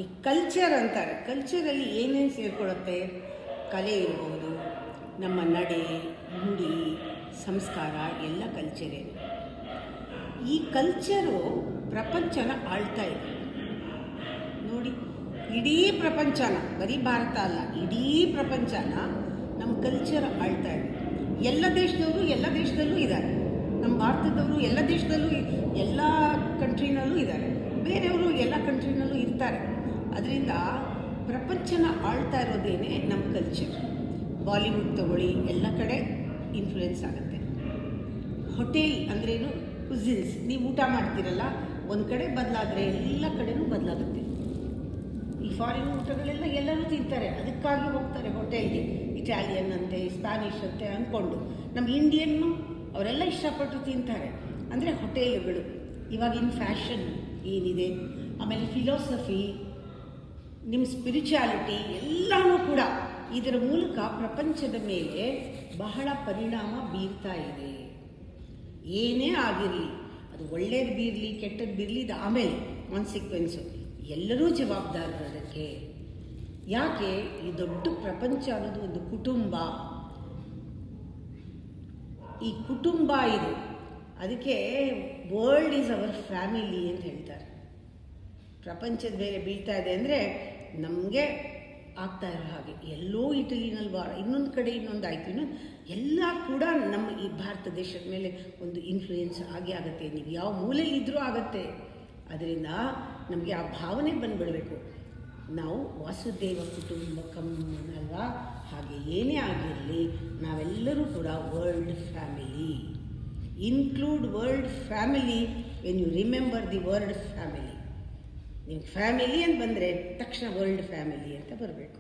ಈ ಕಲ್ಚರ್ ಅಂತಾರೆ. ಕಲ್ಚರಲ್ಲಿ ಏನೇನು ಸೇರಿಕೊಳ್ಳುತ್ತೆ? ಕಲೆ ಇರ್ಬೋದು, ನಮ್ಮ ನಡೆ, ನುಡಿ, ಸಂಸ್ಕಾರ ಎಲ್ಲ ಕಲ್ಚರೇ. ಈ ಕಲ್ಚರು ಪ್ರಪಂಚನ ಆಳ್ತಾ ಇದೆ ನೋಡಿ. ಇಡೀ ಪ್ರಪಂಚನ, ಬರೀ ಭಾರತ ಅಲ್ಲ, ಇಡೀ ಪ್ರಪಂಚನ ನಮ್ಮ ಕಲ್ಚರ್ ಆಳ್ತಾ ಇದೆ. ಎಲ್ಲ ದೇಶದಲ್ಲೂ ಇದ್ದಾರೆ. ನಮ್ಮ ಭಾರತದವರು ಎಲ್ಲ ದೇಶದಲ್ಲೂ, ಎಲ್ಲ ಕಂಟ್ರಿನಲ್ಲೂ ಇದ್ದಾರೆ. ಬೇರೆಯವರು ಎಲ್ಲ ಕಂಟ್ರಿನಲ್ಲೂ ಇರ್ತಾರೆ. ಅದರಿಂದ ಪ್ರಪಂಚನ ಆಳ್ತಾ ಇರೋದೇನೆ ನಮ್ಮ ಕಲ್ಚರ್. ಬಾಲಿವುಡ್ ತಗೊಳ್ಳಿ, ಎಲ್ಲ ಕಡೆ ಇನ್ಫ್ಲುಯೆನ್ಸ್ ಆಗುತ್ತೆ. ಹೋಟೆಲ್ ಅಂದ್ರೇನು? ಕುಸಿನ್ಸ್. ನೀವು ಊಟ ಮಾಡ್ತೀರಲ್ಲ, ಒಂದು ಕಡೆ ಬದಲಾದರೆ ಎಲ್ಲ ಕಡೆನೂ ಬದಲಾಗುತ್ತೆ. ಈ ಫಾರಿನ್ ಊಟಗಳೆಲ್ಲ ಎಲ್ಲರೂ ತಿಂತಾರೆ, ಅದಕ್ಕಾಗಿ ಹೋಗ್ತಾರೆ ಹೋಟೆಲ್ಗೆ. ಇಟಾಲಿಯನ್ ಅಂತೆ, ಸ್ಪ್ಯಾನಿಷ್ ಅಂತೆ ಅಂದ್ಕೊಂಡು. ನಮ್ಮ ಇಂಡಿಯನ್ನು ಅವರೆಲ್ಲ ಇಷ್ಟಪಟ್ಟು ತಿಂತಾರೆ. ಅಂದರೆ ಹೋಟೆಲ್ಗಳು ಇವಾಗಿನ ಫ್ಯಾಷನ್ ಏನಿದೆ, ಆಮೇಲೆ ಫಿಲಾಸಫಿ, ನಿಮ್ಮ ಸ್ಪಿರಿಚುಯಾಲಿಟಿ ಎಲ್ಲನೂ ಕೂಡ ಇದರ ಮೂಲಕ ಪ್ರಪಂಚದ ಮೇಲೆ ಬಹಳ ಪರಿಣಾಮ ಬೀರ್ತಾ ಇದೆ. ಏನೇ ಆಗಿರಲಿ, ಅದು ಒಳ್ಳೇದು ಬೀರಲಿ ಕೆಟ್ಟದ್ದು ಬೀರಲಿ, ಇದು ಆಮೇಲೆ ಕಾನ್ಸಿಕ್ವೆನ್ಸು. ಎಲ್ಲರೂ ಜವಾಬ್ದಾರರು ಅದಕ್ಕೆ. ಯಾಕೆ? ಈ ದೊಡ್ಡ ಪ್ರಪಂಚ ಅನ್ನೋದು ಒಂದು ಕುಟುಂಬ. ಈ ಕುಟುಂಬ ಇದು. ಅದಕ್ಕೆ ವರ್ಲ್ಡ್ ಈಸ್ ಅವರ್ ಫ್ಯಾಮಿಲಿ ಅಂತ ಹೇಳ್ತಾರೆ. ಪ್ರಪಂಚದ ಮೇಲೆ ಬೀಳ್ತಾ ಇದೆ ಅಂದರೆ ನಮಗೆ ಆಗ್ತಾ ಇರೋ ಹಾಗೆ. ಎಲ್ಲೋ ಇಟಲಿನಲ್ಲಿ ವಾರ, ಇನ್ನೊಂದು ಕಡೆ ಇನ್ನೊಂದಾಯಿತು, ಇನ್ನೊಂದು ಎಲ್ಲ ಕೂಡ ನಮ್ಮ ಈ ಭಾರತ ದೇಶದ ಮೇಲೆ ಒಂದು ಇನ್ಫ್ಲೂಯೆನ್ಸ್ ಆಗೇ ಆಗುತ್ತೆ. ನೀವು ಯಾವ ಮೂಲೆಯಲ್ಲಿದ್ದರೂ ಆಗುತ್ತೆ. ಅದರಿಂದ ನಮಗೆ ಆ ಭಾವನೆ ಬಂದುಬಿಡಬೇಕು. ನಾವು ವಾಸುದೇವ ಕುಟುಂಬಕಂ ಅಲ್ವಾ? ಹಾಗೆ ಏನೇ ಆಗಿರಲಿ, ನಾವೆಲ್ಲರೂ ಕೂಡ world family. Include world family when you remember the world family. ನೀವು ಫ್ಯಾಮಿಲಿ ಅಂತ ಬಂದರೆ ತಕ್ಷಣ ವರ್ಲ್ಡ್ ಫ್ಯಾಮಿಲಿ ಅಂತ ಬರಬೇಕು.